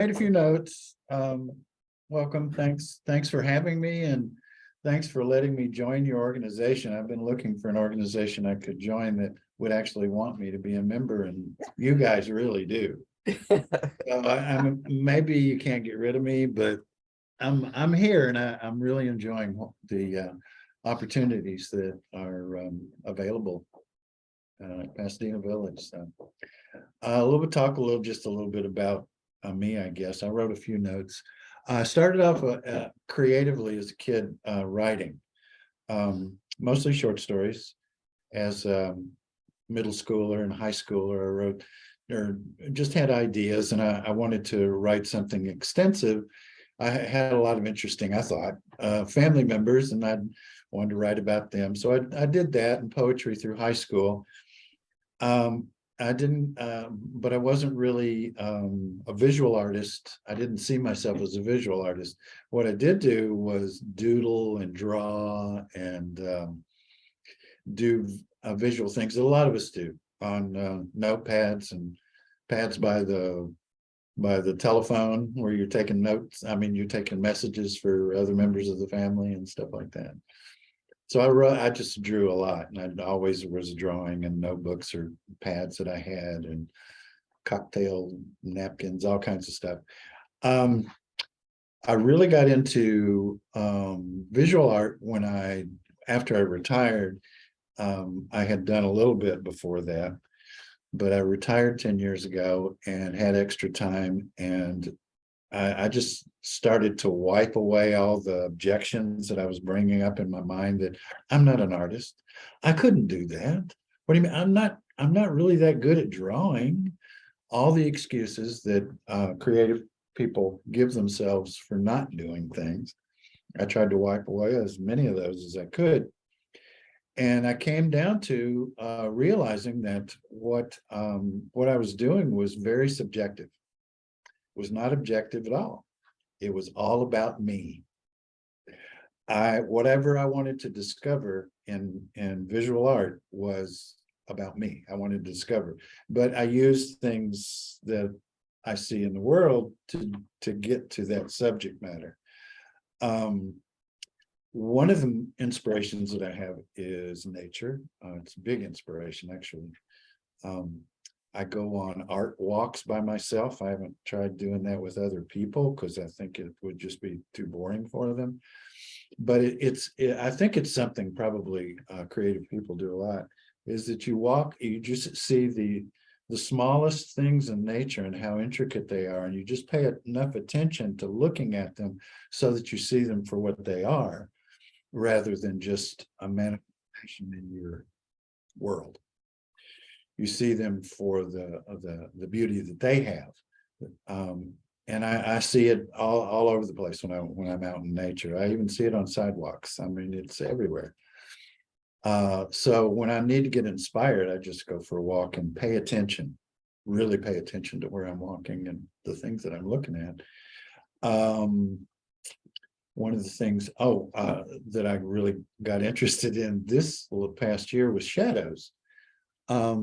Made a few notes. Welcome. Thanks for having me, and thanks for letting me join your organization. I've been looking for an organization I could join that would actually want me to be a member, and you guys really do. I'm maybe you can't get rid of me, but I'm here, and I'm really enjoying the opportunities that are available at Pasadena Village. So just a little bit about me, I guess. I wrote a few notes. I started off creatively as a kid writing, mostly short stories. As a middle schooler and high schooler, I wrote or just had ideas, and I wanted to write something extensive. I had a lot of interesting, I thought, family members, and I wanted to write about them. So I did that in poetry through high school. I didn't, but I wasn't really a visual artist. I didn't see myself as a visual artist. What I did do was doodle and draw and do visual things that a lot of us do on notepads and pads by the telephone, where you're taking notes. I mean, you're taking messages for other members of the family and stuff like that. So I just drew a lot, and I always was drawing in notebooks or pads that I had, and cocktail napkins, all kinds of stuff. I really got into visual art after I retired. I had done a little bit before that, but I retired 10 years ago and had extra time, and I just started to wipe away all the objections that I was bringing up in my mind, that I'm not an artist. I couldn't do that. What do you mean? I'm not really that good at drawing. All the excuses that creative people give themselves for not doing things. I tried to wipe away as many of those as I could. And I came down to realizing that what I was doing was very subjective. Was not objective at all. It was all about me. Whatever I wanted to discover in visual art was about me. I wanted to discover, but I used things that I see in the world to get to that subject matter. One of the inspirations that I have is nature. It's a big inspiration, actually. I go on art walks by myself. I haven't tried doing that with other people because I think it would just be too boring for them. But I think it's something probably creative people do a lot, is that you walk, you just see the smallest things in nature and how intricate they are, and you just pay enough attention to looking at them so that you see them for what they are, rather than just a manifestation in your world. You see them for the beauty that they have, and I see it all over the place when I'm out in nature. I even see it on sidewalks. I mean, it's everywhere. So when I need to get inspired, I just go for a walk and pay attention, really pay attention to where I'm walking and the things that I'm looking at. One of the things that I really got interested in this past year was shadows. Let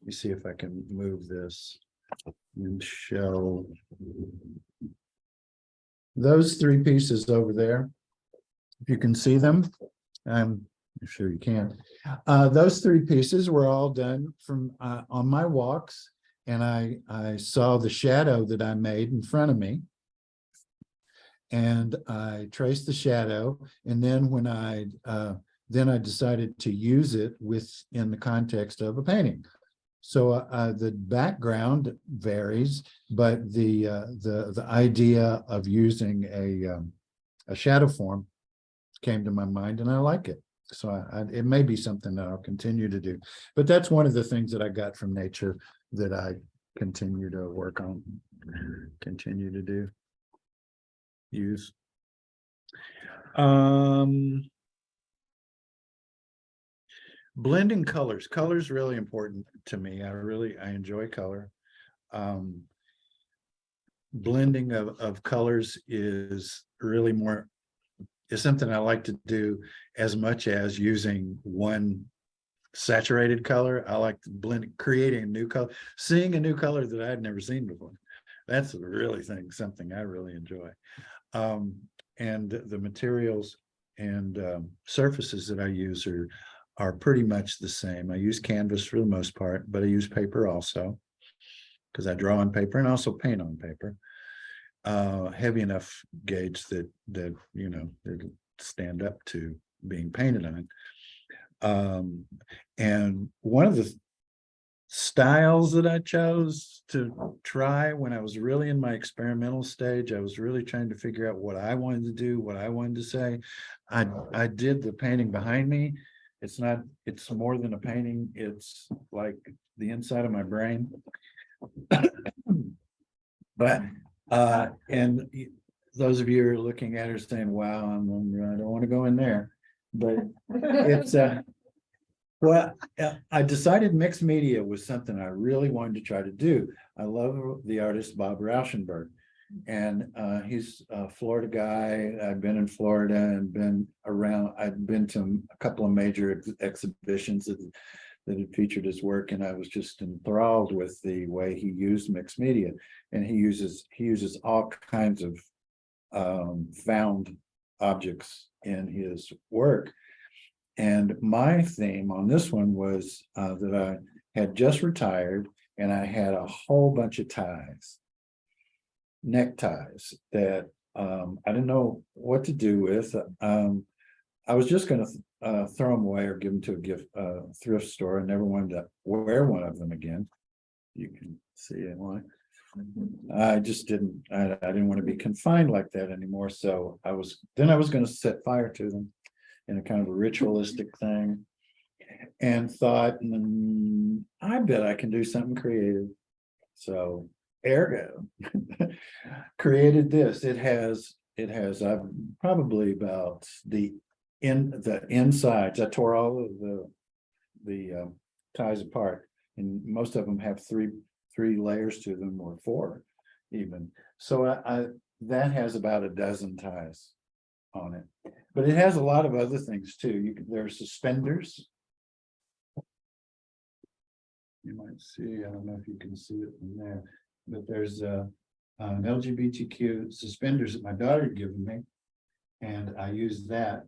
me see if I can move this and show those three pieces over there. If you can see them, I'm sure you can. Those three pieces were all done from on my walks, and I saw the shadow that I made in front of me, and I traced the shadow, and then when I decided to use it in the context of a painting. So the background varies, but the idea of using a shadow form came to my mind, and I like it. So it may be something that I'll continue to do. But that's one of the things that I got from nature that I continue to work on, continue to use. Blending colors. Color's really important to me. I enjoy color. Blending of colors is really is something I like to do as much as using one saturated color. I like to blend, creating a new color, seeing a new color that I had never seen before. That's really something I really enjoy. Um, and the materials and surfaces that I use are pretty much the same. I use canvas for the most part, but I use paper also because I draw on paper and also paint on paper. Heavy enough gauge that you know they stand up to being painted on. And one of the styles that I chose to try when I was really in my experimental stage, I was really trying to figure out what I wanted to do, what I wanted to say. I did the painting behind me. It's more than a painting. It's like the inside of my brain. But and those of you who are looking at her saying, wow, I don't want to go in there. But it's well, I decided mixed media was something I really wanted to try to do. I love the artist Bob Rauschenberg, and he's a Florida guy. I've been in Florida and been around. I've been to a couple of major exhibitions that had featured his work, and I was just enthralled with the way he used mixed media. And he uses all kinds of found objects in his work. And my theme on this one was that I had just retired and I had a whole bunch of ties, neckties that I didn't know what to do with. I was just going to throw them away or give them to a gift thrift store. I never wanted to wear one of them again. You can see it. I just didn't. I didn't want to be confined like that anymore. So I was going to set fire to them in a kind of a ritualistic thing, and thought, I bet I can do something creative. So ergo, created this. It has I've probably about the insides. I tore all of the ties apart, and most of them have three layers to them, or four even. So I that has about a dozen ties on it, but it has a lot of other things too. There's suspenders. You might see, I don't know if you can see it from there, but there's an LGBTQ suspenders that my daughter had given me, and I used that.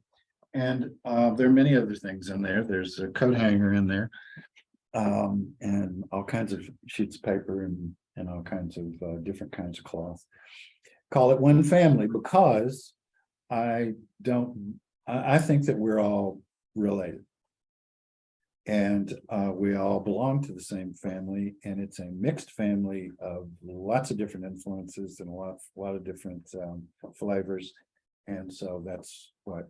And there are many other things in there. There's a coat hanger in there, and all kinds of sheets of paper and all kinds of different kinds of cloth. Call it one family because I think that we're all related, and we all belong to the same family, and it's a mixed family of lots of different influences and a lot of different flavors, and so that's what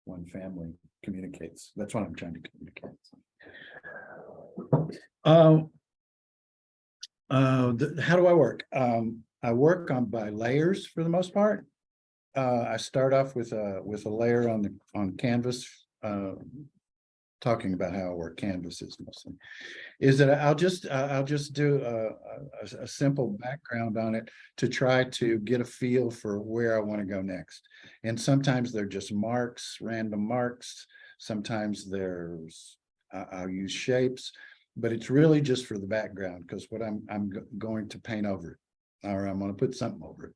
one family communicates. That's what I'm trying to communicate. How do I work? I work by layers for the most part. I start off with a layer on canvas, talking about how I work canvases mostly. Is that I'll just do a simple background on it to try to get a feel for where I want to go next. And sometimes they're just marks, random marks. Sometimes I'll use shapes, but it's really just for the background, because what I'm going to paint over it, or I'm going to put something over it.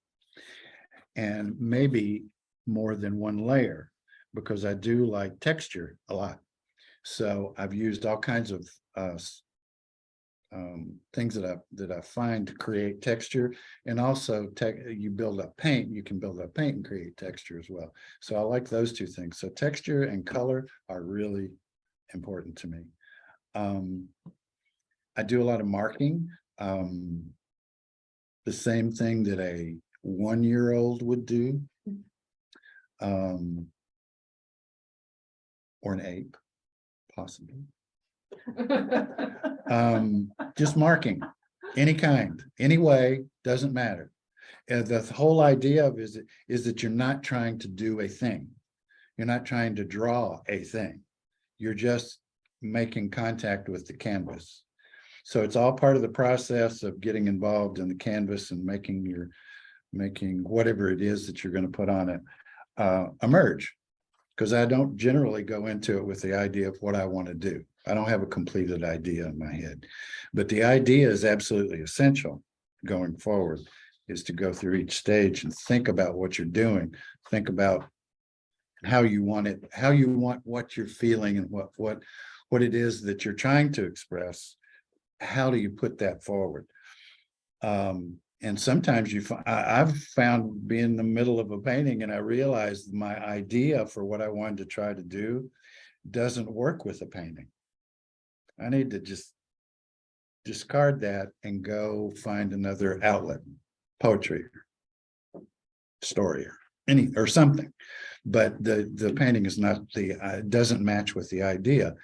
And maybe more than one layer, because I do like texture a lot. So I've used all kinds of things that I find to create texture, and also you build up paint. You can build up paint and create texture as well. So I like those two things. So texture and color are really important to me. I do a lot of marking. The same thing that a 1-year-old would do, or an ape, possibly. Just marking, any kind, any way, doesn't matter. The whole idea of is that you're not trying to do a thing. You're not trying to draw a thing. You're just making contact with the canvas. So it's all part of the process of getting involved in the canvas and making whatever it is that you're going to put on it emerge. Because I don't generally go into it with the idea of what I want to do. I don't have a completed idea in my head, but the idea is absolutely essential. going forward, is to go through each stage and think about what you're doing. Think about how you want it, how you want what you're feeling, and what it is that you're trying to express. How do you put that forward? And sometimes I've found being in the middle of a painting and I realized my idea for what I wanted to try to do doesn't work with a painting. I need to just discard that and go find another outlet, poetry, story, or something. But the painting is not doesn't match with the idea.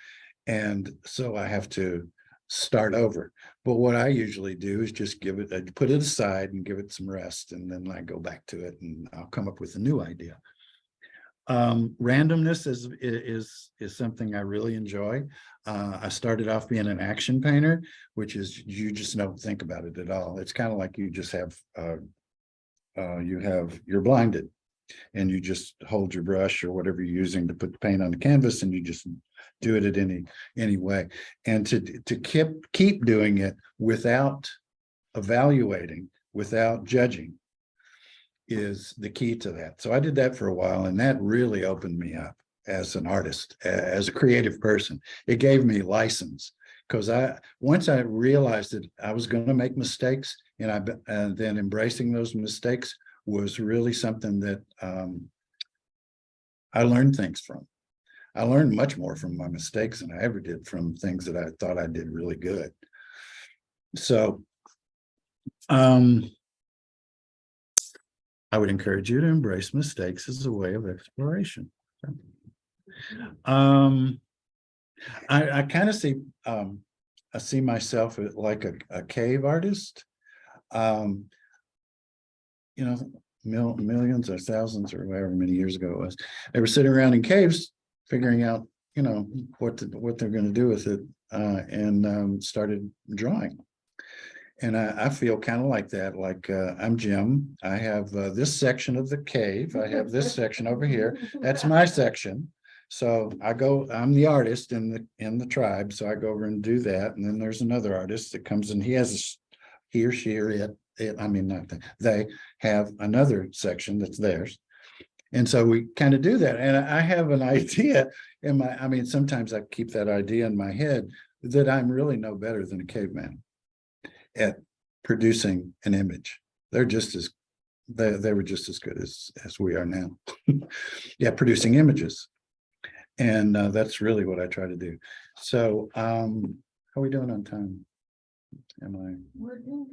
And so I have to start over. But what I usually do is just put it aside and give it some rest, and then I go back to it and I'll come up with a new idea. Randomness is something I really enjoy. I started off being an action painter, which is you just don't think about it at all. It's kind of like you just have you're blinded and you just hold your brush or whatever you're using to put the paint on the canvas, and you just do it at any way. And to keep doing it without evaluating, without judging, is the key to that. So I did that for a while, and that really opened me up as an artist, as a creative person. It gave me license, because once I realized that I was going to make mistakes, and then embracing those mistakes was really something that I learned things from. I learned much more from my mistakes than I ever did from things that I thought I did really good. So I would encourage you to embrace mistakes as a way of exploration. I kind of see I see myself like a cave artist. You know, millions or thousands or however many years ago it was, they were sitting around in caves figuring out, you know, what they're going to do with it, and started drawing. And I feel kind of like that. Like I'm Jim. I have this section of the cave. I have this section over here. That's my section. So I'm the artist in the tribe. So I go over and do that. And then there's another artist that comes in. He or she or it, I mean, not they have another section that's theirs. And so we kind of do that. And I have an idea I mean, sometimes I keep that idea in my head that I'm really no better than a caveman at producing an image. They were just as good as we are now. Yeah, producing images. And that's really what I try to do. So how are we doing on time? We're doing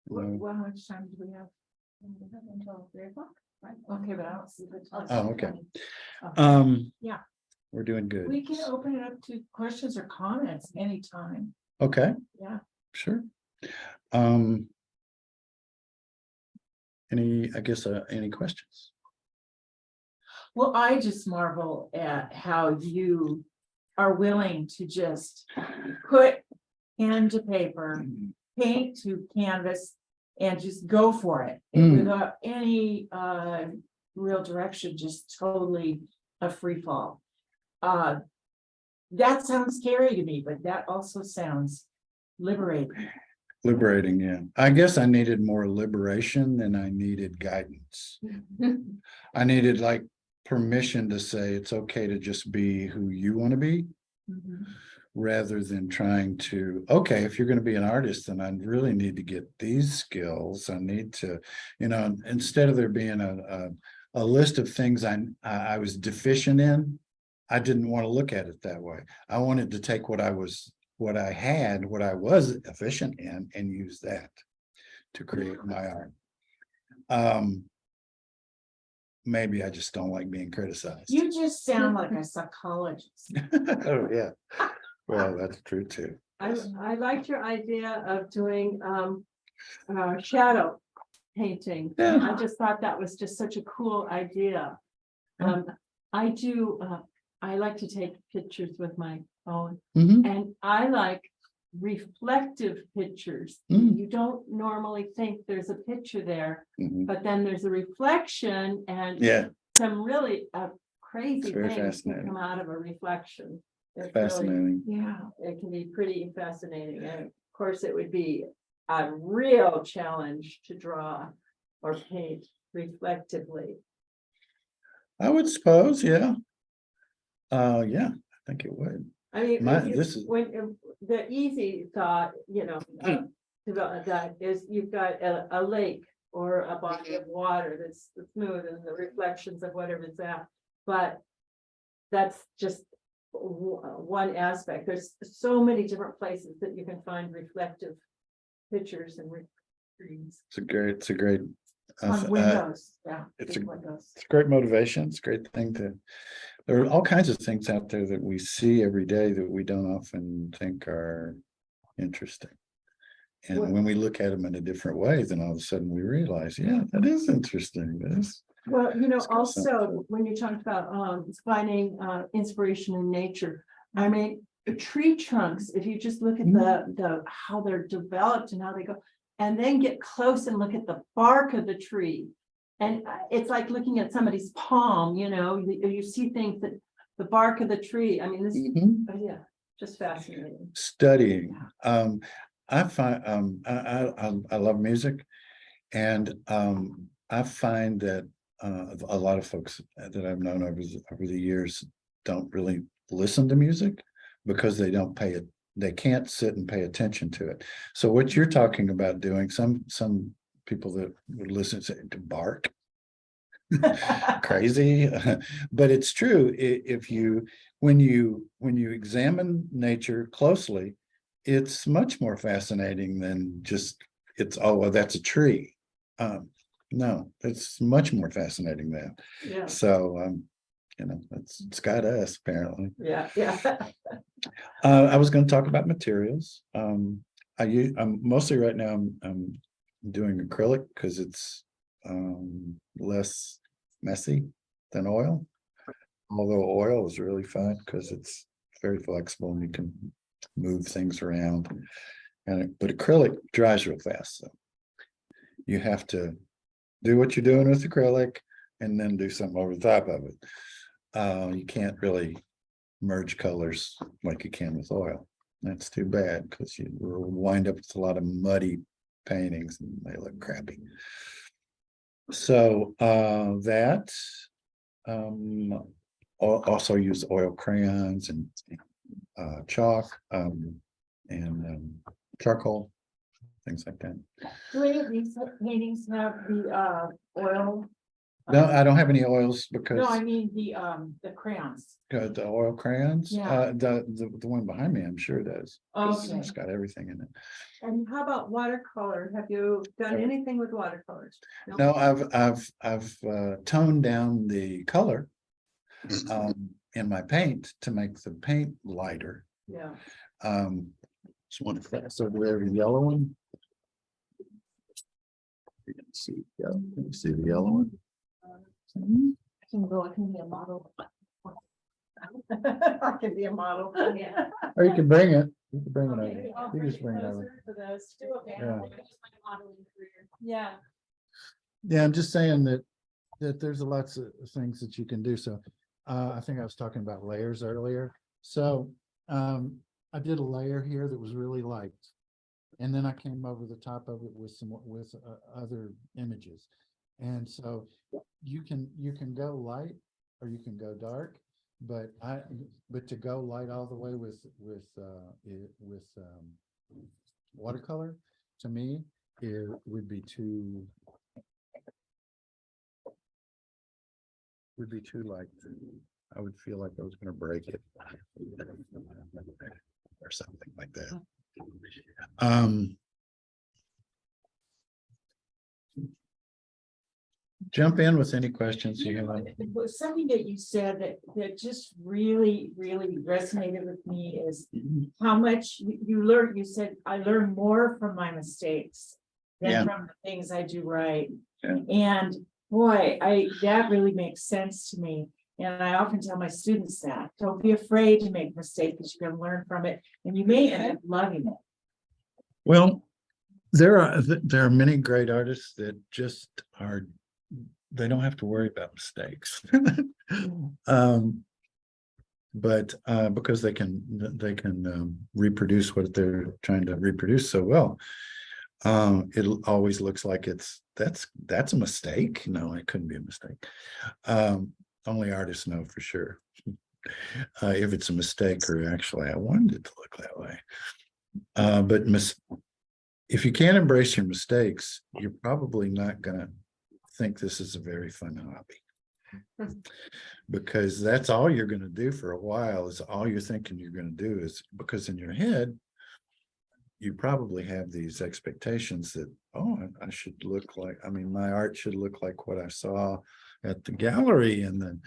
good. How much time do we have? We have until 3 o'clock, right? Okay, but I don't see the time. Oh, okay. Yeah. We're doing good. We can open it up to questions or comments anytime. Okay. Yeah. Sure. Any questions? Well, I just marvel at how you are willing to just put pen to paper, paint to canvas, and just go for it without any real direction, just totally a free fall. That sounds scary to me, but that also sounds liberating. Liberating, yeah. I guess I needed more liberation than I needed guidance. I needed like permission to say it's okay to just be who you want to be, rather than trying to, okay, if you're going to be an artist, then I really need to get these skills. I need to, you know, instead of there being a list of things I was deficient in, I didn't want to look at it that way. I wanted to take what I was efficient in, and use that to create my art. Maybe I just don't like being criticized. You just sound like a psychologist. Oh yeah. Well, that's true too. I liked your idea of doing shadow painting. Yeah. I just thought that was just such a cool idea. I like to take pictures with my phone, and I like reflective pictures. You don't normally think there's a picture there, but then there's a reflection, and some really crazy things can come out of a reflection. It's fascinating. Really, yeah, it can be pretty fascinating. And of course, it would be a real challenge to draw or paint reflectively. I would suppose, yeah. Yeah, I think it would. I mean, This is- when the easy thought, about that is you've got a lake or a body of water that's smooth and the reflections of whatever's that. But that's just one aspect. There's so many different places that you can find reflective pictures and screens. It's a great. On windows, yeah. it's big windows. It's a great motivation. It's a great thing there are all kinds of things out there that we see every day that we don't often think are interesting. And Well- when we look at them in a different way, then all of a sudden we realize, yeah, that is interesting. That is, Well, It's got also, something. when you talk about finding inspiration in nature, I mean, tree trunks, if you just look at the how they're developed and how they go, and then get close and look at the bark of the tree. And it's like looking at somebody's palm, you see things that the bark of the tree, I mean, this, Mhm. yeah, just fascinating. Studying. I find, I love music. And I find that a lot of folks that I've known over the years don't really listen to music because they don't pay it. They can't sit and pay attention to it. So what you're talking about doing, some people that would listen to bark, crazy, but it's true. If you when you examine nature closely, it's much more fascinating than just well, that's a tree. No, it's much more fascinating than that. Yeah, So it's got us apparently. yeah. I was going to talk about materials. I'm mostly right now I'm doing acrylic because it's less messy than oil. Although oil is really fun because it's very flexible and you can move things around. But acrylic dries real fast, so you have to do what you're doing with acrylic and then do something over the top of it. You can't really merge colors like you can with oil. That's too bad because you will wind up with a lot of muddy paintings and they look crappy. So that also use oil crayons and chalk and charcoal, things like that. Do any of these paintings have the oil? No, I don't have any oils No, because I mean the crayons. the oil crayons, Yeah. the one behind me, I'm sure does. 'Cause Okay. It's got everything in it. And how about watercolor? Have you done anything with watercolors? No, I've toned down the color in my paint to make the paint lighter. Yeah. Just want to pass over there, the yellow one. You can see, can you see the yellow one? I can go, I can be a model. I can be a model. Yeah. Or you can bring it. You can bring it over. You just bring it over. For those two. Yeah. Yeah. Yeah, I'm just saying that there's lots of things that you can do. So I think I was talking about layers earlier. So I did a layer here that was really light. And then I came over the top of it with other images. And so you can go light or you can go dark, but to go light all the way with watercolor, to me, it would be too light. I would feel like I was going to break it or something like that. Jump in with any questions you have. It was something that you said that just really, really resonated with me is how much you learn. You said, I learn more from my mistakes than Yeah. from the things I do right. Yeah. And boy, that really makes sense to me. And I often tell my students that, don't be afraid to make mistakes because you can learn from it and you may end up loving it. Well, there are many great artists that just they don't have to worry about mistakes. But because they can reproduce what they're trying to reproduce so well. It always looks like that's a mistake. No, it couldn't be a mistake. Only artists know for sure. If it's a mistake or actually I wanted it to look that way. But if you can't embrace your mistakes, you're probably not gonna think this is a very fun hobby. Because that's all you're gonna do for a while, is all you're thinking you're gonna do, is because in your head, you probably have these expectations that, oh, I should look like, I mean, my art should look like what I saw at the gallery, and then,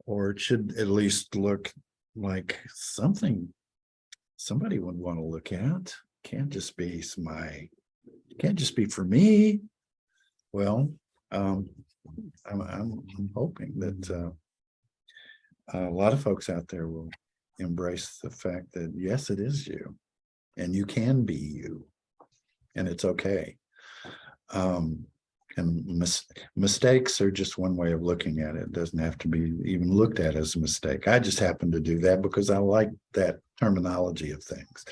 or it should at least look like something somebody would want to look at. Can't just be can't just be for me. Well, I'm hoping that a lot of folks out there will embrace the fact that yes, it is you, and you can be you, and it's okay. And mistakes are just one way of looking at it. It doesn't have to be even looked at as a mistake. I just happen to do that because I like that terminology of things.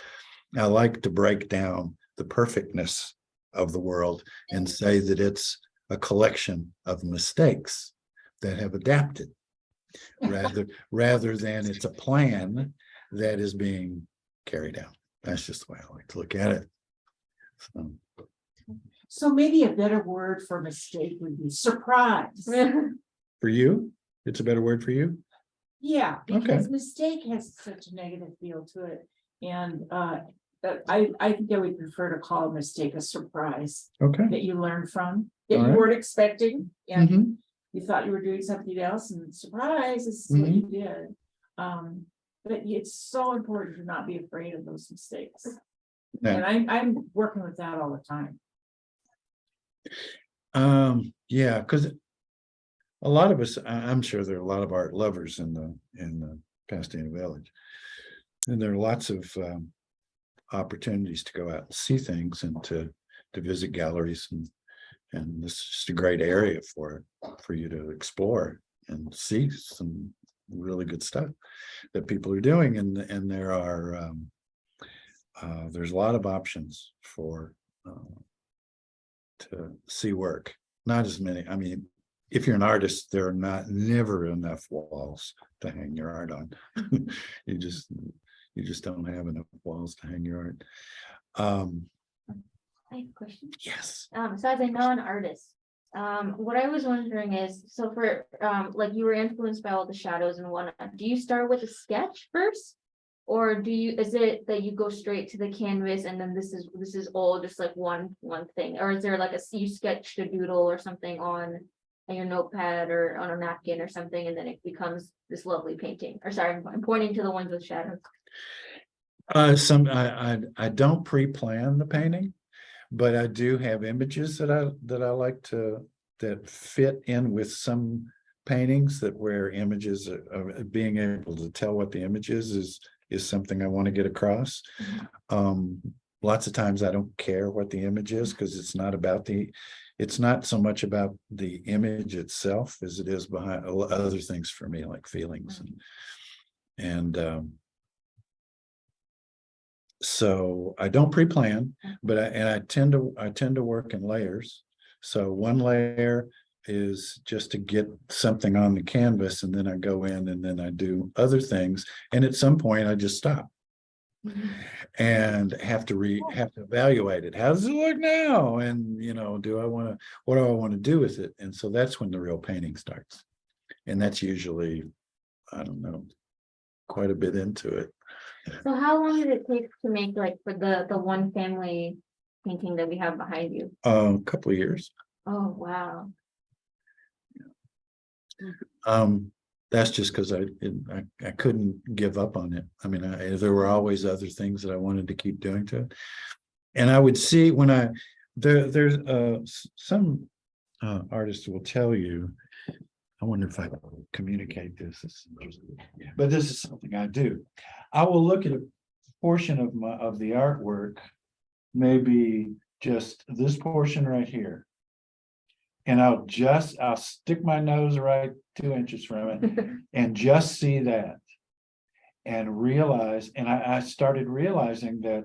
I like to break down the perfectness of the world and say that it's a collection of mistakes that have adapted, rather than it's a plan that is being carried out. That's just the way I like to look at it. So maybe a better word for mistake would be surprise. For you, it's a better word for you? Yeah, Okay. because mistake has such a negative feel to it. And I think I would prefer to call a mistake a surprise Okay. that you learn from, that All you right. weren't expecting, and Mhm. you thought you were doing something else, and surprise, this is what you did. But it's so important to not be afraid of those mistakes. Yeah. And I'm working with that all the time. Yeah, because a lot of us, I'm sure there are a lot of art lovers in the Pasadena Village, and there are lots of opportunities to go out and see things and to visit galleries, and this is just a great area for you to explore and see some really good stuff that people are doing, and there are there's a lot of options for to see work. Not as many. I mean, if you're an artist, there are never enough walls to hang your art on. you just don't have enough walls to hang your art. I have a question. Yes. So as a non-artist, what I was wondering is, so for like you were influenced by all the shadows and whatnot, do you start with a sketch first? Or is it that you go straight to the canvas and then this is all just like one thing? Or is there like you sketched a doodle or something on your notepad or on a napkin or something, and then it becomes this lovely painting? Or sorry, I'm pointing to the ones with shadows. I don't pre-plan the painting, but I do have images that I like that fit in with some paintings, that where images of being able to tell what the image is something I want to get across. Lots of times I don't care what the image is, because it's not so much about the image itself as it is behind other things for me, like feelings and so I don't pre-plan, but I tend to work in layers. So one layer is just to get something on the canvas, and then I go in and then I do other things, and at some point I just stop and have to evaluate it. How does it look now? And what do I want to do with it? And so that's when the real painting starts, and that's usually, I don't know, quite a bit into it. So how long did it take to make, like, for the one family painting that we have behind you? A couple of years. Oh, wow. That's just because I couldn't give up on it. I mean, there were always other things that I wanted to keep doing to it, and I would see when there's some artists will tell you. I wonder if I can communicate this. But this is something I do. I will look at a portion of the artwork, maybe just this portion right here, and I'll stick my nose right 2 inches from it and just see that, and realize. And I started realizing that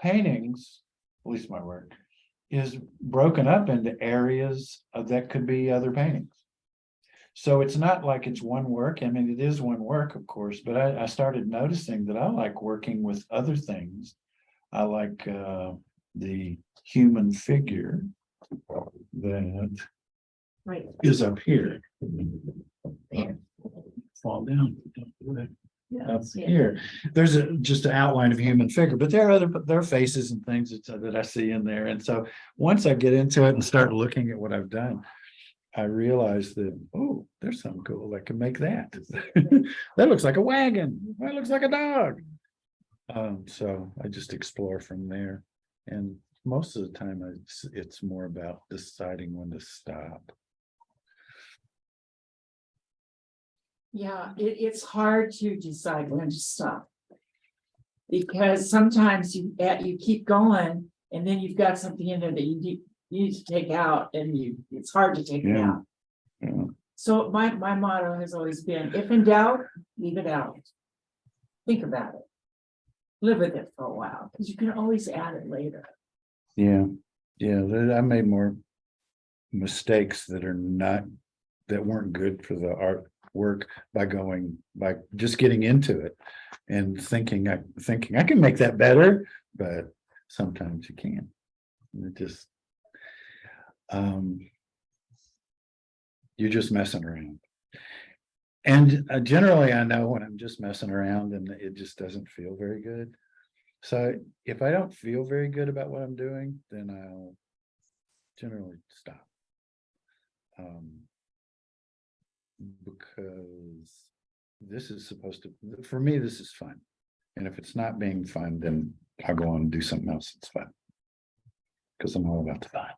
paintings, at least my work, is broken up into areas that could be other paintings. So it's not like it's one work. I mean, it is one work, of course, but I started noticing that I like working with other things. I like the human figure that Right. is up here. Fall down. Up here, there's just an outline of a human figure, but there are faces and things that I see in there. And so once I get into it and start looking at what I've done, I realized that, oh, there's something cool that can make that. That looks like a wagon. That looks like a dog. So I just explore from there. And most of the time, it's more about deciding when to stop. Yeah, it's hard to decide when to stop. Because sometimes you keep going and then you've got something in there that you need to take out and it's hard to take it Yeah. out. Yeah. So my motto has always been, if in doubt, leave it out. Think about it. Live with it for a while, because you can always add it later. Yeah, I made more mistakes that weren't good for the artwork by just getting into it and thinking I can make that better, but sometimes you can't. It just you're just messing around. And generally I know when I'm just messing around and it just doesn't feel very good. So if I don't feel very good about what I'm doing, then I'll generally stop. Because this is supposed to, for me, this is fun. And if it's not being fun, then I'll go on and do something else that's fun. Because I'm all about the fun.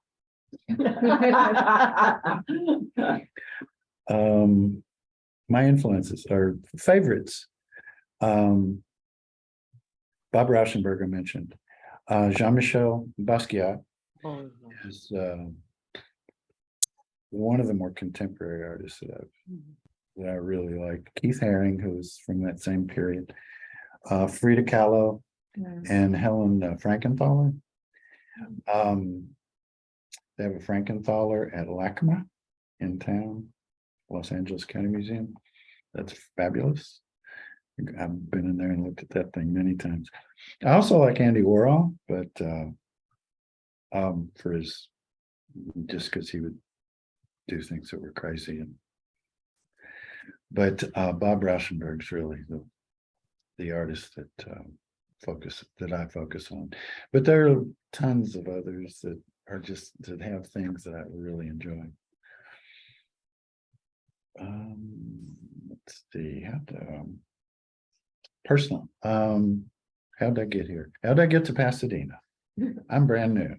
My influences are favorites. Bob Rauschenberg I mentioned. Jean-Michel Basquiat is one of the more contemporary artists that I really like. Keith Haring, who's from that same period. Frida Kahlo and Helen Frankenthaler. They have a Frankenthaler at LACMA in town, Los Angeles County Museum. That's fabulous. I've been in there and looked at that thing many times. I also like Andy Warhol, but for his, just because he would do things that were crazy. But Bob Rauschenberg's really the artist that I focus on. But there are tons of others that are that have things that I really enjoy. Let's see, personal. How'd I get here? How'd I get to Pasadena? I'm brand new.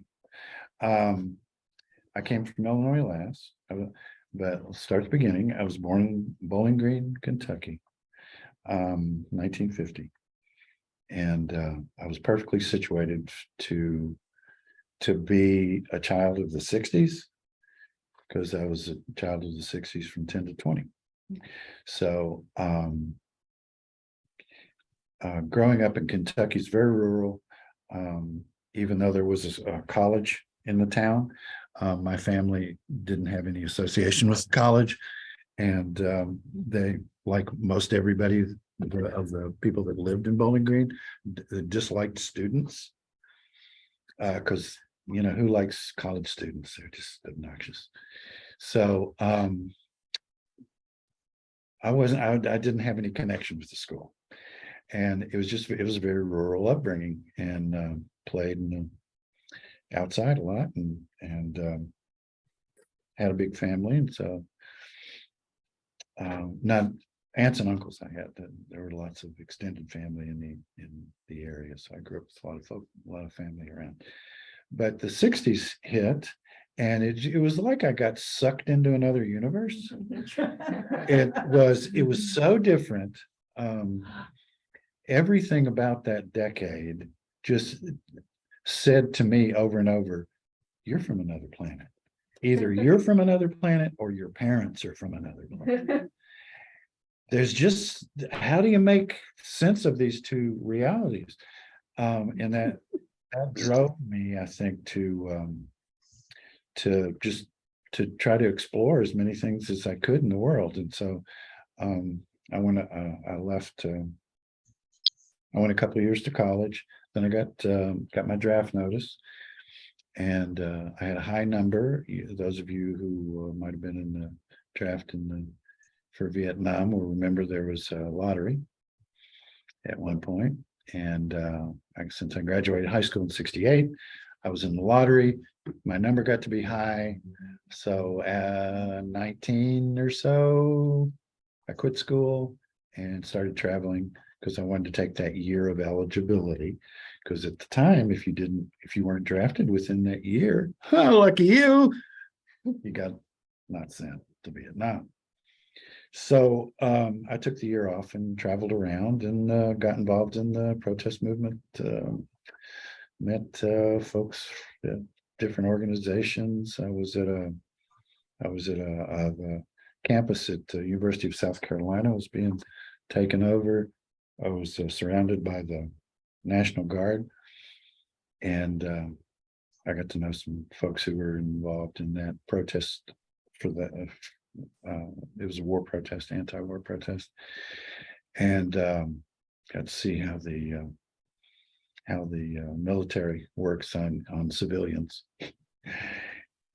I came from Illinois last, but I'll start at the beginning. I was born in Bowling Green, Kentucky, 1950. And I was perfectly situated to be a child of the 60s, because I was a child of the 60s from 10 to 20. So growing up in Kentucky is very rural. Even though there was a college in the town, my family didn't have any association with the college. And they, like most everybody of the people that lived in Bowling Green, disliked students. Because who likes college students? They're just obnoxious. So I didn't have any connection with the school. And it was a very rural upbringing, and played outside a lot, and had a big family. And so not aunts and uncles I had, there were lots of extended family in the area. So I grew up with a lot of family around. But the 60s hit, and it was like I got sucked into another universe. It was so different. Everything about that decade just said to me over and over, you're from another planet. Either you're from another planet or your parents are from another planet. There's just, how do you make sense of these two realities? And that drove me, I think, to to try to explore as many things as I could in the world. And so I went, I left, I went a couple of years to college. Then I got my draft notice, and I had a high number. Those of you who might have been in the draft for Vietnam will remember there was a lottery at one point. And since I graduated high school in '68, I was in the lottery. My number got to be high. So 19 or so, I quit school and started traveling because I wanted to take that year of eligibility. Because at the time, if you weren't drafted within that year, lucky you got not sent to Vietnam. So I took the year off and traveled around and got involved in the protest movement. Met folks at different organizations. I was at a campus at the University of South Carolina was being taken over. I was surrounded by the National Guard, and I got to know some folks who were involved in that protest for the. It was a war protest, anti-war protest, and got to see how the military works on civilians.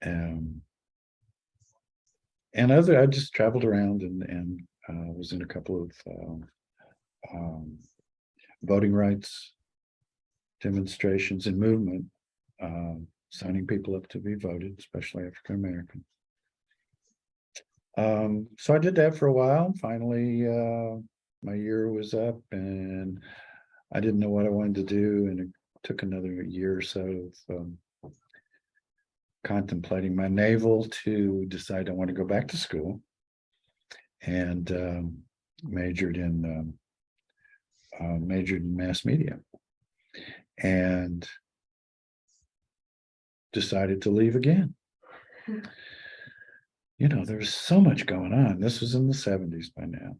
And I just traveled around and was in a couple of voting rights demonstrations and movement, signing people up to be voted, especially African American. So I did that for a while. Finally, my year was up and I didn't know what I wanted to do, and it took another year or so of contemplating my navel to decide I want to go back to school, and majored in mass media, and decided to leave again. You know, there's so much going on. This was in the 70s by now.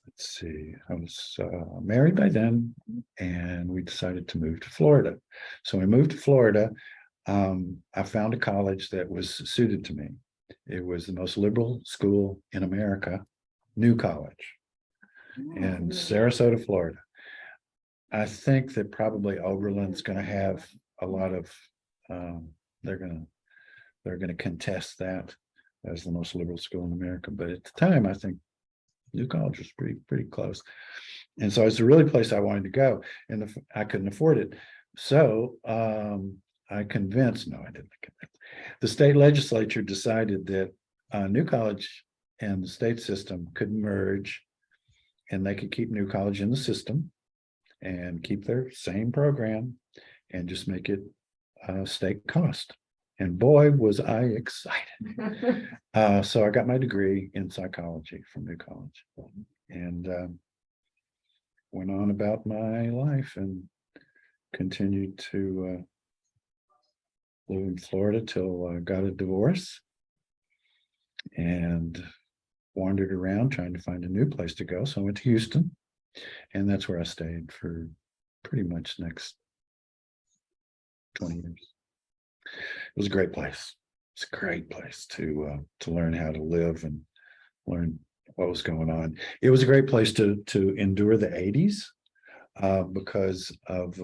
Let's see, I was married by then, and we decided to move to Florida. So we moved to Florida. I found a college that was suited to me. It was the most liberal school in America, New College in Sarasota, Florida. I think that probably Oberlin's going to have a lot of, they're going to contest that as the most liberal school in America. But at the time, I think New College was pretty close. And so it's the really place I wanted to go, and I couldn't afford it. So I convinced, no, I didn't convince. The state legislature decided that New College and the state system could merge, and they could keep New College in the system and keep their same program and just make it state cost. And boy, was I excited. So I got my degree in psychology from New College, and went on about my life and continued to live in Florida till I got a divorce and wandered around trying to find a new place to go. So I went to Houston, and that's where I stayed for pretty much the next 20 years. It was a great place. It's a great place to learn how to live and learn what was going on. It was a great place to endure the 80s because of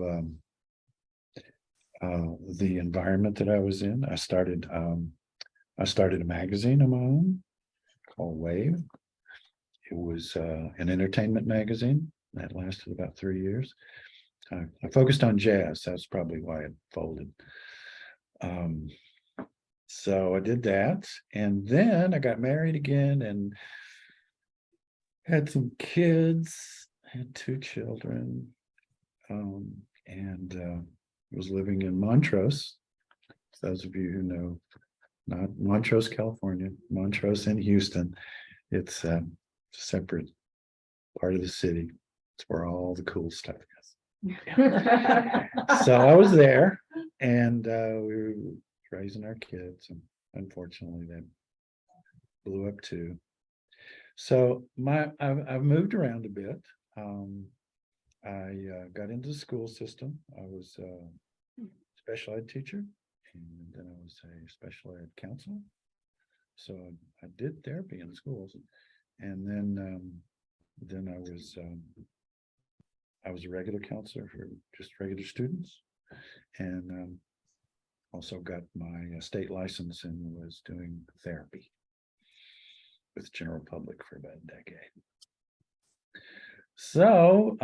the environment that I was in. I started a magazine of my own called Wave. It was an entertainment magazine that lasted about 3 years. I focused on jazz. That's probably why it folded. So I did that, and then I got married again and had some kids, had 2 children, and was living in Montrose. Those of you who know, not Montrose, California, Montrose in Houston. It's a separate part of the city. It's where all the cool stuff is. So I was there, and we were raising our kids, and unfortunately they blew up too. So I've moved around a bit. I got into the school system. I was a special ed teacher, and then I was a special ed counselor. So I did therapy in schools, and then I was a regular counselor for just regular students, and also got my state license and was doing therapy with the general public for about a decade. So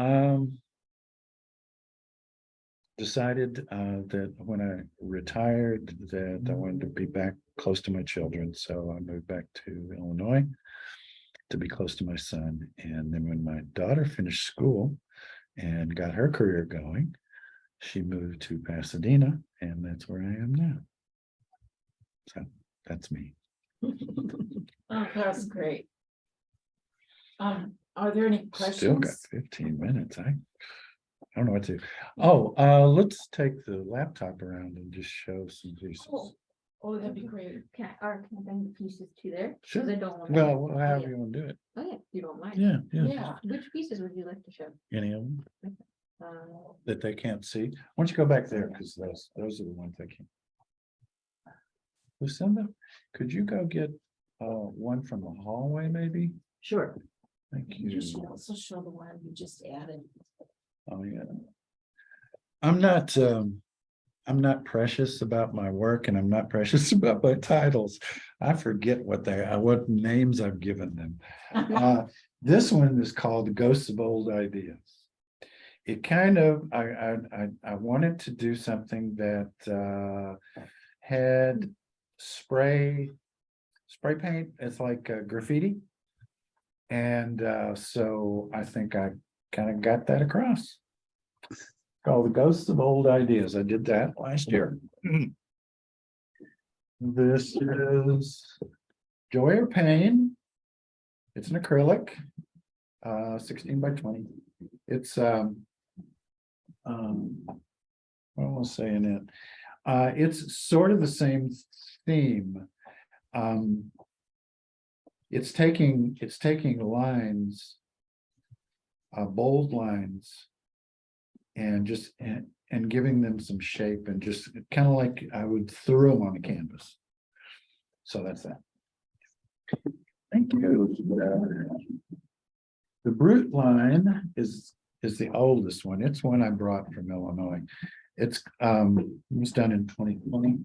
decided that when I retired that I wanted to be back close to my children. So I moved back to Illinois to be close to my son. And then when my daughter finished school and got her career going, she moved to Pasadena, and that's where I am now. So that's me. Oh, that's great. Are there any Still got questions? 15 minutes. I don't know what to. Oh, let's take the laptop around and just show some pieces. Oh, that'd be great. Can I bring the pieces to there? Sure. 'Cause I don't want. Well, however you want to do it. Oh, yeah, you don't mind. Yeah, yeah. Yeah. Which pieces would you like to show? Any of them Uh, that they can't see? Why don't you go back there? Because those are the ones they can. Lucinda, could you go get one from the hallway, maybe? Sure. Thank You you. should also show the one you just added. Oh, yeah. I'm not precious about my work, and I'm not precious about my titles. I forget what names I've given them. This one is called Ghosts of Old Ideas. It kind of, I wanted to do something that had spray paint. It's like graffiti. And so I think I kind of got that across. Called The Ghosts of Old Ideas. I did that last year. This is Joy or Pain. It's an acrylic, 16 by 20. It's what am I saying it? It's sort of the same theme. It's taking lines, bold lines, and just and giving them some shape, and just kind of like I would throw them on a canvas. So that's that. Thank you. The Brute line is the oldest one. It's one I brought from Illinois. It was done in 2020.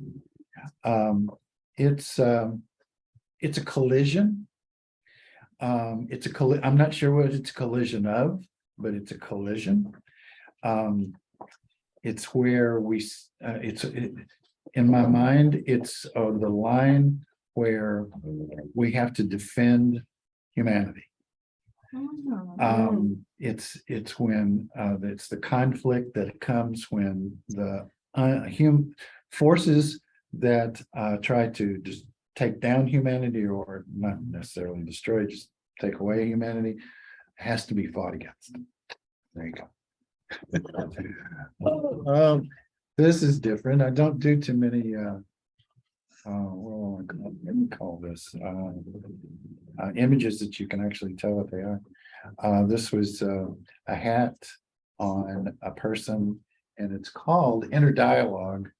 It's a collision. I'm not sure what it's a collision of, but it's a collision. It's where in my mind, it's the line where we have to defend humanity. It's when it's the conflict that comes when the forces that try to just take down humanity, or not necessarily destroy, just take away humanity, has to be fought against. There you go. This is different. I don't do too many what do I call this? Images that you can actually tell what they are. This was a hat on a person, and it's called Inner Dialogue.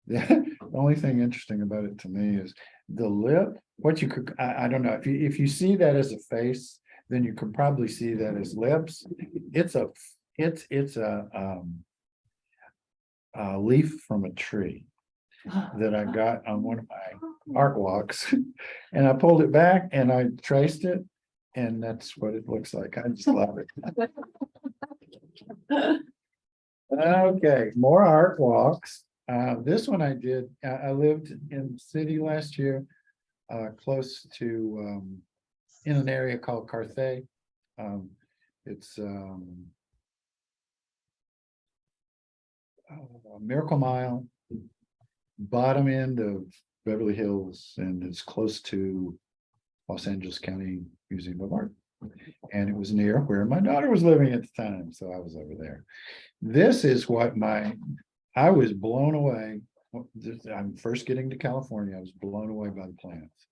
The only thing interesting about it to me is the lip. What you could, I don't know, if you see that as a face, then you could probably see that as lips. It's a leaf from a tree that I got on one of my art walks, and I pulled it back and I traced it, and that's what it looks like. I just love it. Okay, more art walks. This one I did. I lived in the city last year, close to in an area called Carthay. It's Miracle Mile, bottom end of Beverly Hills, and it's close to Los Angeles County Museum of Art. And it was near where my daughter was living at the time, so I was over there. This is what I was blown away. I'm first getting to California. I was blown away by the plants.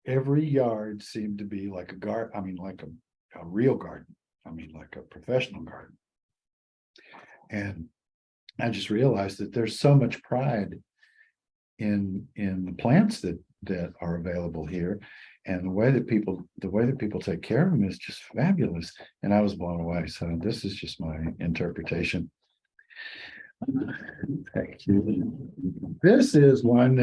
Every yard seemed to be like a garden. I mean, like a real garden. I mean, like a professional garden. And I just realized that there's so much pride in the plants that are available here. And the way that people take care of them is just fabulous. And I was blown away. So this is just my interpretation. Thank you. This is one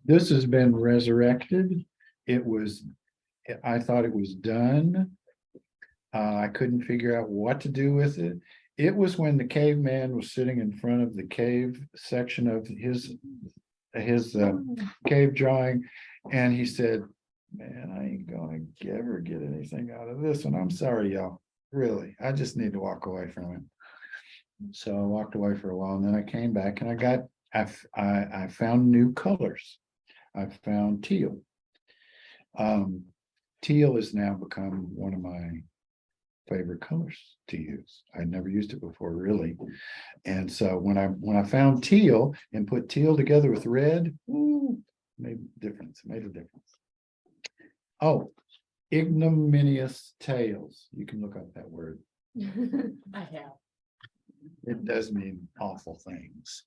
this has been resurrected. I thought it was done. I couldn't figure out what to do with it. It was when the caveman was sitting in front of the cave section of his cave drawing, and he said, "Man, I ain't gonna ever get anything out of this one. I'm sorry, y'all. Really, I just need to walk away from it." So I walked away for a while, and then I came back, and I found new colors. I found teal. Teal has now become one of my favorite colors to use. I'd never used it before, really. And so when I found teal and put teal together with red, made a difference. Oh, ignominious tails. You can look up that word. I have. It does mean awful things.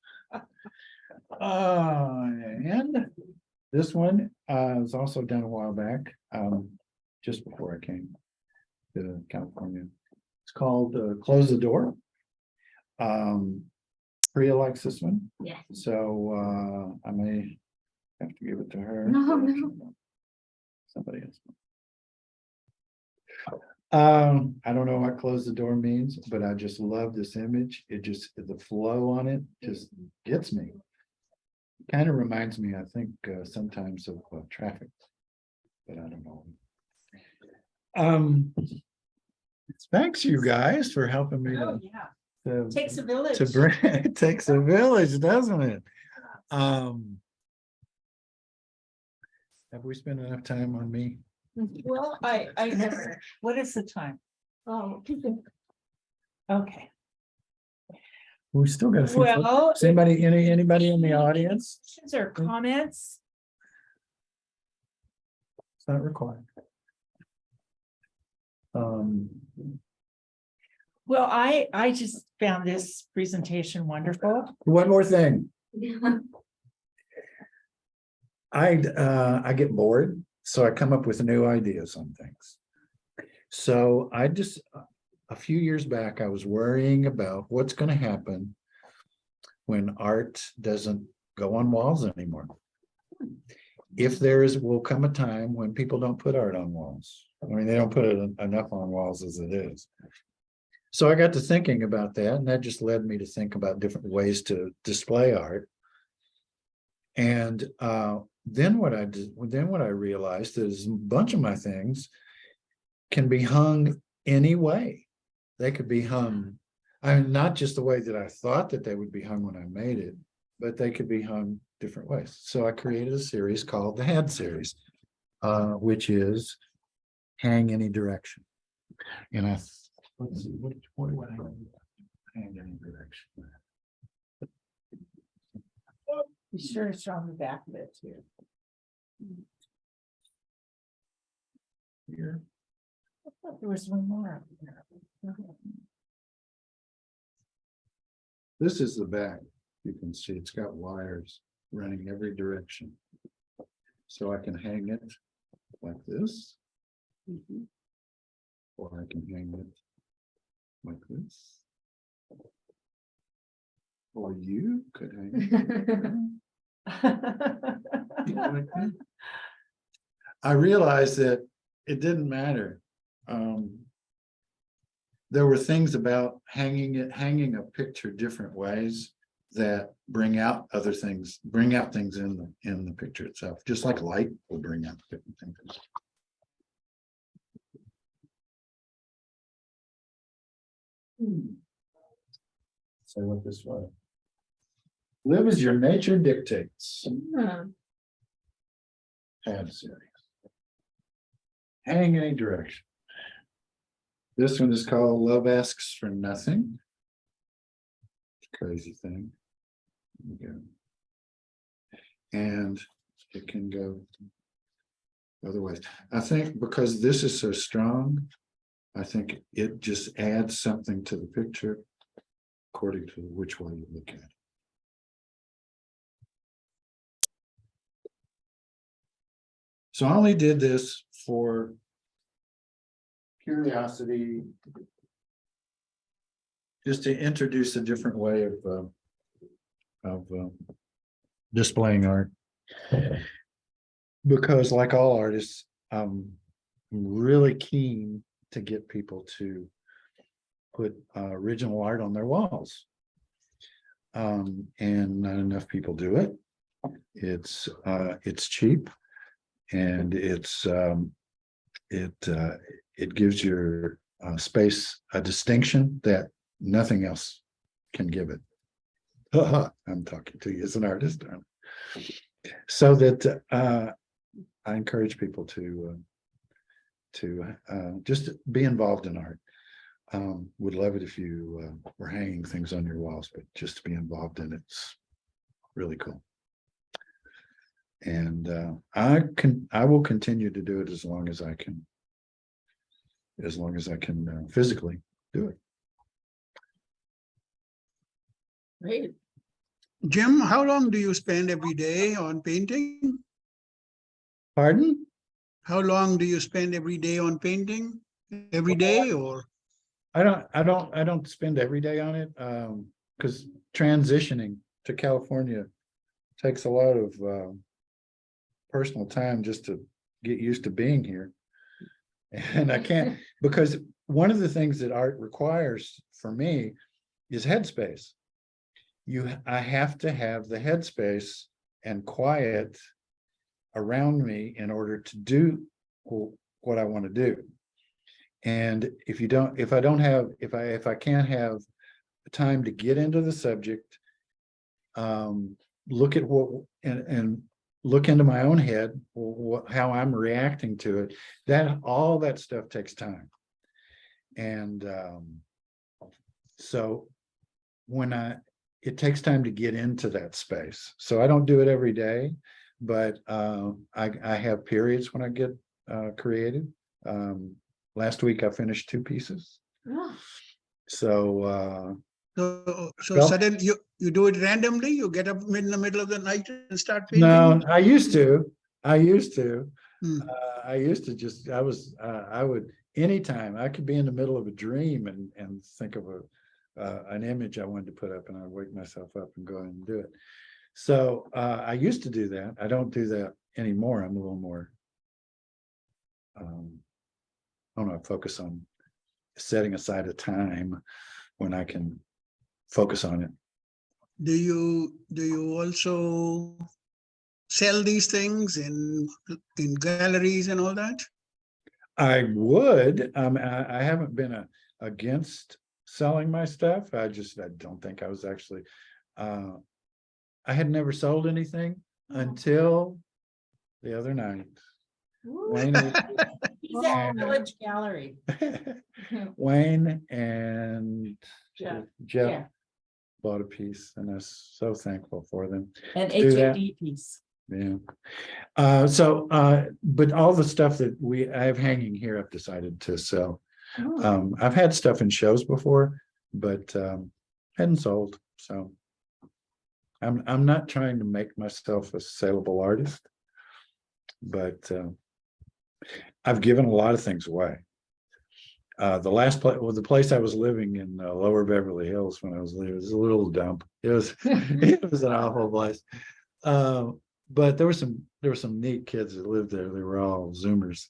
And this one was also done a while back, just before I came to California. It's called Close the Door. Priya likes this one, Yeah. so I may have to give it to her. No. Somebody else. I don't know what close the door means, but I just love this image. The flow on it just gets me. Kind of reminds me, I think, sometimes of traffic, but I don't know. Thanks you guys for helping me Oh, yeah. Takes a village. to bring, it takes a village, doesn't it? Have we spent enough time on me? Well, what is the time? Oh. Okay. We still got a few. Well, Is anybody in the audience? questions or comments? It's not required. Well, I just found this presentation wonderful. One more thing. I get bored, so I come up with new ideas on things. So a few years back, I was worrying about what's going to happen when art doesn't go on walls anymore. If will come a time when people don't put art on walls. I mean, they don't put it enough on walls as it is. So I got to thinking about that, and that just led me to think about different ways to display art. And then what I realized is a bunch of my things can be hung any way. They could be hung, not just the way that I thought that they would be hung when I made it, but they could be hung different ways. So I created a series called the Had series, which is hang any direction. And let's see, what do I have? Hang any direction. Be sure to show on the back of it too. Here. I thought there was one more up there. This is the back. You can see it's got wires running every direction. So I can hang it like this. Or I can hang it like this. Or you could hang it like that. I realized that it didn't matter. There were things about hanging a picture different ways that bring out other things, bring out things in the picture itself, just like light will bring out different things. Say what this was. Live as your nature dictates. Had series. Hang any direction. This one is called Love Asks for Nothing. Crazy thing. And it can go other ways. I think because this is so strong, I think it just adds something to the picture according to which way you look at it. So I only did this for curiosity, just to introduce a different way of displaying art. Because like all artists, I'm really keen to get people to put original art on their walls. And not enough people do it. It's cheap, and it gives your space a distinction that nothing else can give it. I'm talking to you as an artist. So that I encourage people to just be involved in art. Would love it if you were hanging things on your walls, but just to be involved in it's really cool. And I will continue to do it as long as I can physically do it. Great. Jim, how long do you spend every day on painting? Pardon? How long do you spend every day on painting? Every day or? I don't spend every day on it, because transitioning to California takes a lot of personal time just to get used to being here. And I can't, because one of the things that art requires for me is headspace. I have to have the headspace and quiet around me in order to do what I want to do. And if I can't have time to get into the subject, look at and look into my own head, how I'm reacting to it, all that stuff takes time. And so it takes time to get into that space. So I don't do it every day, but I have periods when I get creative. Last week I finished 2 pieces. Oh, So So Well- suddenly you do it randomly? You get up in the middle of the night and start painting? no, I used to. Hmm. I used to just, I would, anytime, I could be in the middle of a dream and think of an image I wanted to put up, and I'd wake myself up and go in and do it. So I used to do that. I don't do that anymore. I'm a little more, I don't know, focus on setting aside a time when I can focus on it. Do you also sell these things in galleries and all that? I would. I haven't been against selling my stuff. I don't think I was actually. I had never sold anything until the other night. Wayne, he's at Village Gallery. Wayne and Yeah. Jeff Yeah, bought a piece, and I was so thankful for them. an do that. HOD piece. Yeah. But all the stuff that I have hanging here, I've decided to sell. Oh, I've had stuff in shows before, but hadn't sold. So I'm not trying to make myself a saleable artist, but I've given a lot of things away. The last place, the place I was living in, Lower Beverly Hills, when I was living, it was a little dump. It was it was an awful place. But there were some neat kids that lived there. They were all Zoomers,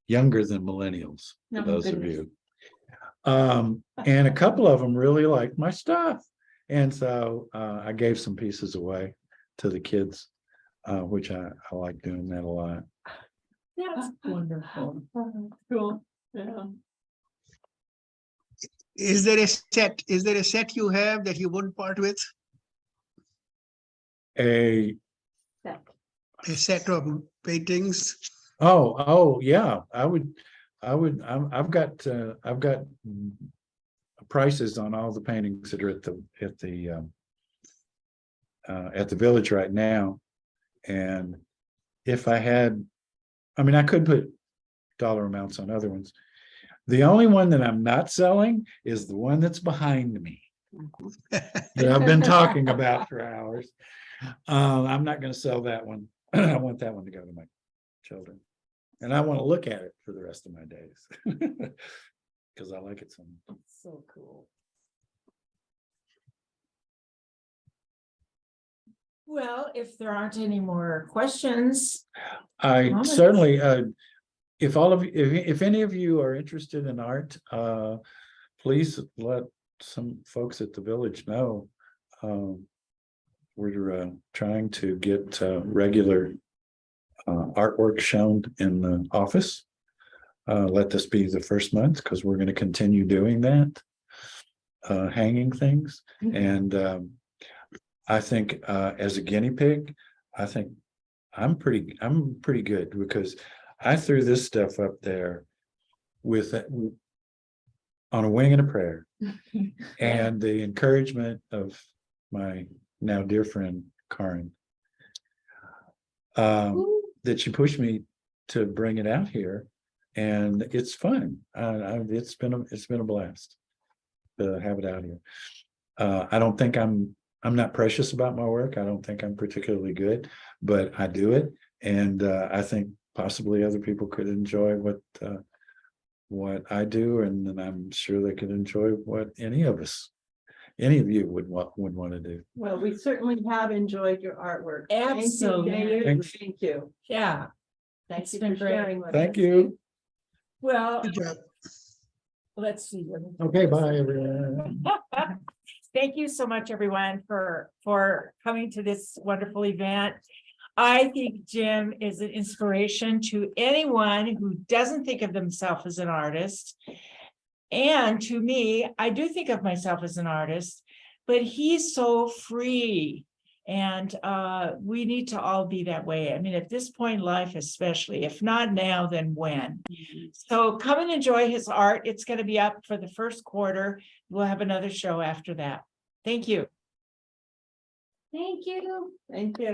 younger than millennials, for Oh, those of goodness. you. And a couple of them really liked my stuff, and so I gave some pieces away to the kids, which I like doing that a lot. that's wonderful. Cool, yeah. Is there a set you have that you wouldn't part with? A A set of paintings? Oh yeah, I've got prices on all the paintings that are at the village right now. And if I had, I mean, I could put dollar amounts on other ones. The only one that I'm not selling is the one that's behind me that I've been talking about for hours. I'm not going to sell that one. I want that one to go to my children. And I want to look at it for the rest of my days. Because I like it so much. So cool. Well, if there aren't any more questions, I Comments? certainly, if all of you, if any of you are interested in art, please let some folks at the village know. We're trying to get regular artwork shown in the office. Let this be the first month because we're going to continue doing that, hanging things. And I think as a guinea pig, I think I'm pretty good because I threw this stuff up there with on a wing and a prayer, and the encouragement of my now dear friend Karen, that she pushed me to bring it out here, and it's fun. It's been a blast to have it out here. I don't think I'm not precious about my work. I don't think I'm particularly good, but I do it, and I think possibly other people could enjoy what I do, and then I'm sure they could enjoy what any of you would want to do. Well, we certainly have enjoyed your artwork. Thank you, Absolutely. Dave. Thanks. Thank you. yeah, Thank It's you been for great. sharing with Thank us. you. well, Good job. let's see. Okay, bye everyone. Thank you so much, everyone, for coming to this wonderful event. I think Jim is an inspiration to anyone who doesn't think of themselves as an artist. And to me, I do think of myself as an artist, but he's so free. And we need to all be that way. I mean, at this point in life, especially, if not now, then when? So come and enjoy his art. It's going to be up for the first quarter. We'll have another show after that. Thank you. Thank you. Thank you.